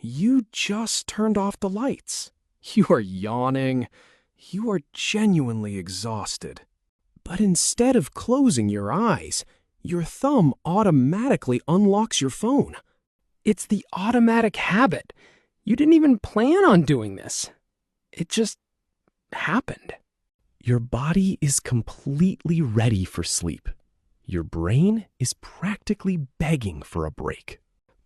you just turned off the lights. You are yawning. You are genuinely exhausted. But instead of closing your eyes, your thumb automatically unlocks your phone. It's the automatic habit. You didn't even plan on doing this. It just happened. Your body is completely ready for sleep. Your brain is practically begging for a break.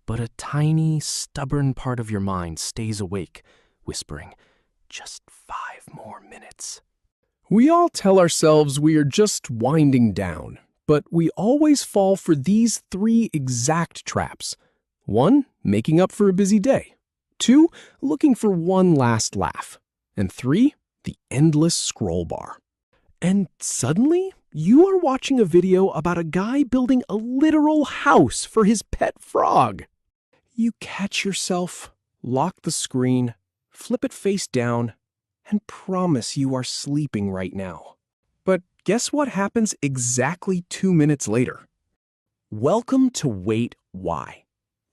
But a tiny, stubborn part of your mind stays awake, whispering, "Just 5 more minutes." We all tell ourselves we are just winding down, but we always fall for these 3 exact traps. 1, making up for a busy day. 2, looking for one last laugh. And 3, the endless scroll bar. And suddenly, you are watching a video about a guy building a literal house for his pet frog. You catch yourself, lock the screen, flip it face down, and promise you are sleeping right now. But guess what happens exactly 2 minutes later? Welcome to Wait, Why?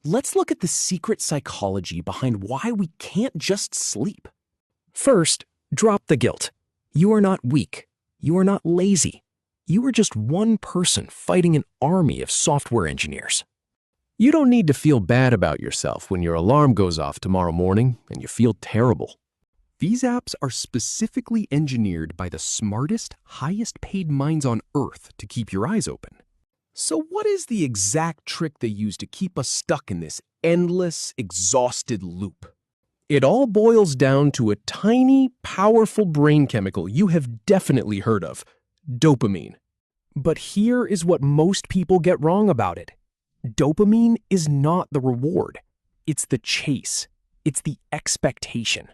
Let's look at the secret psychology behind why we can't just sleep. First, drop the guilt. You are not weak. You are not lazy. You are just one person fighting an army of software engineers. You don't need to feel bad about yourself when your alarm goes off tomorrow morning and you feel terrible. These apps are specifically engineered by the smartest, highest-paid minds on Earth to keep your eyes open. So what is the exact trick they use to keep us stuck in this endless, exhausted loop? It all boils down to a tiny, powerful brain chemical you have definitely heard of, dopamine. But here is what most people get wrong about it. Dopamine is not the reward. It's the chase. It's the expectation.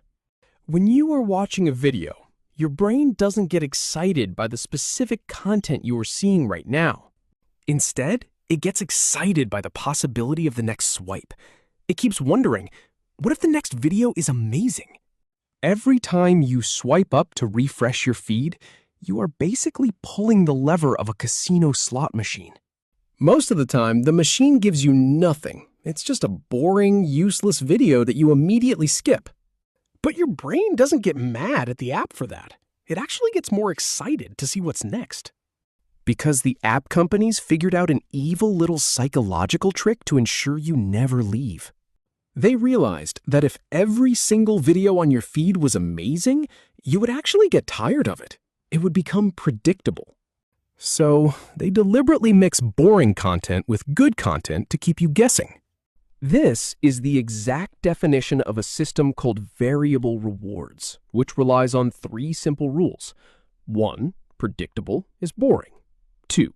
When you are watching a video, your brain doesn't get excited by the specific content you are seeing right now. Instead, it gets excited by the possibility of the next swipe. It keeps wondering, what if the next video is amazing? Every time you swipe up to refresh your feed, you are basically pulling the lever of a casino slot machine. Most of the time, the machine gives you nothing. It's just a boring, useless video that you immediately skip. But your brain doesn't get mad at the app for that. It actually gets more excited to see what's next. Because the app companies figured out an evil little psychological trick to ensure you never leave. They realized that if every single video on your feed was amazing, you would actually get tired of it. It would become predictable. So they deliberately mix boring content with good content to keep you guessing. This is the exact definition of a system called variable rewards, which relies on 3 simple rules. 1, predictable is boring. 2,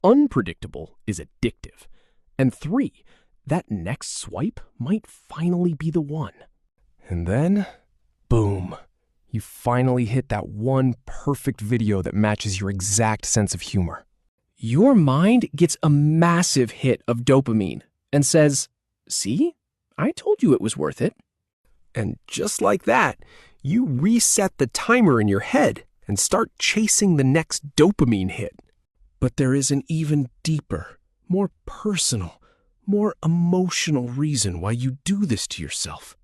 unpredictable is addictive. And 3, that next swipe might finally be the one. And then, boom, you finally hit that one perfect video that matches your exact sense of humor. Your mind gets a massive hit of dopamine and says, "See, I told you it was worth it." And just like that, you reset the timer in your head and start chasing the next dopamine hit. But there is an even deeper, more personal, more emotional reason why you do this to yourself.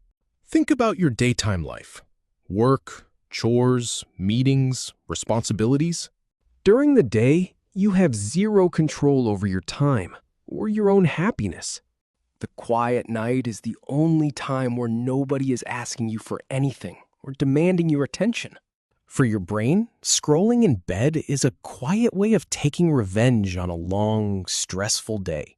Think about your daytime life. Work, chores, meetings, responsibilities. During the day, you have zero control over your time or your own happiness. The quiet night is the only time where nobody is asking you for anything or demanding your attention. For your brain, scrolling in bed is a quiet way of taking revenge on a long, stressful day.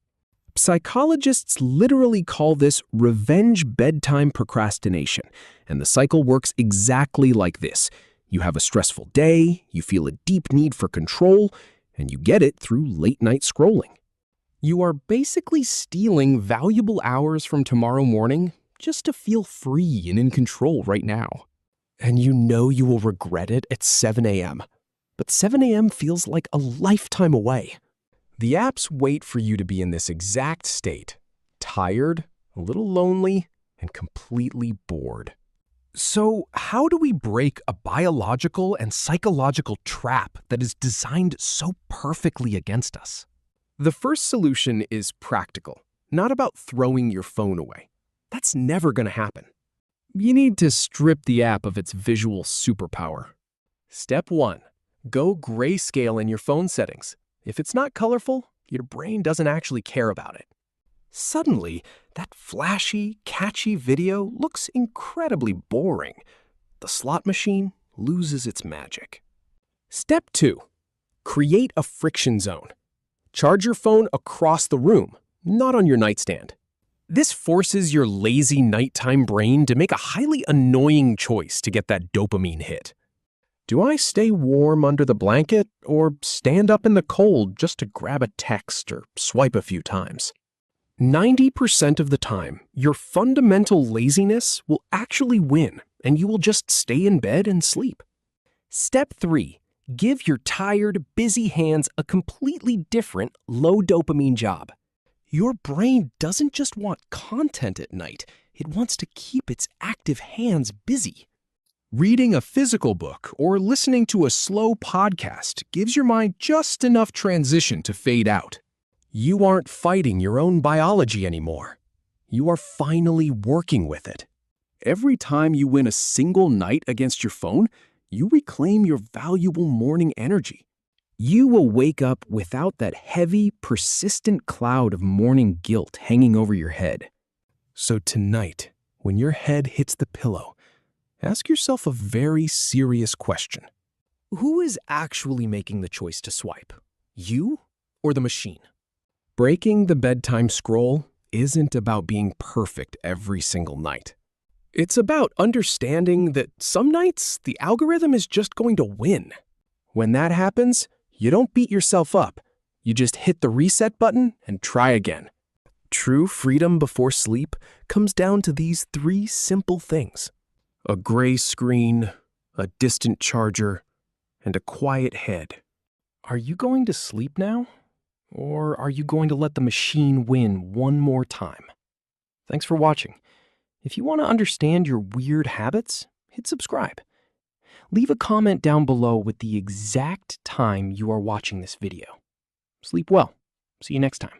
Psychologists literally call this revenge bedtime procrastination, and the cycle works exactly like this. You have a stressful day, you feel a deep need for control, and you get it through late-night scrolling. You are basically stealing valuable hours from tomorrow morning just to feel free and in control right now. And you know you will regret it at 7 a.m., but 7 a.m. feels like a lifetime away. The apps wait for you to be in this exact state, tired, a little lonely, and completely bored. So how do we break a biological and psychological trap that is designed so perfectly against us? The first solution is practical, not about throwing your phone away. That's never going to happen. You need to strip the app of its visual superpower. Step 1. Go grayscale in your phone settings. If it's not colorful, your brain doesn't actually care about it. Suddenly, that flashy, catchy video looks incredibly boring. The slot machine loses its magic. Step 2. Create a friction zone. Charge your phone across the room, not on your nightstand. This forces your lazy nighttime brain to make a highly annoying choice to get that dopamine hit. Do I stay warm under the blanket or stand up in the cold just to grab a text or swipe a few times? 90% of the time, your fundamental laziness will actually win, and you will just stay in bed and sleep. Step 3. Give your tired, busy hands a completely different, low dopamine job. Your brain doesn't just want content at night, it wants to keep its active hands busy. Reading a physical book or listening to a slow podcast gives your mind just enough transition to fade out. You aren't fighting your own biology anymore. You are finally working with it. Every time you win a single night against your phone, you reclaim your valuable morning energy. You will wake up without that heavy, persistent cloud of morning guilt hanging over your head. So tonight, when your head hits the pillow, ask yourself a very serious question. Who is actually making the choice to swipe? You or the machine? Breaking the bedtime scroll isn't about being perfect every single night. It's about understanding that some nights the algorithm is just going to win. When that happens, you don't beat yourself up. You just hit the reset button and try again. True freedom before sleep comes down to these 3 simple things: a gray screen, a distant charger, and a quiet head. Are you going to sleep now? Or are you going to let the machine win one more time? Thanks for watching. If you want to understand your weird habits, hit subscribe. Leave a comment down below with the exact time you are watching this video. Sleep well. See you next time.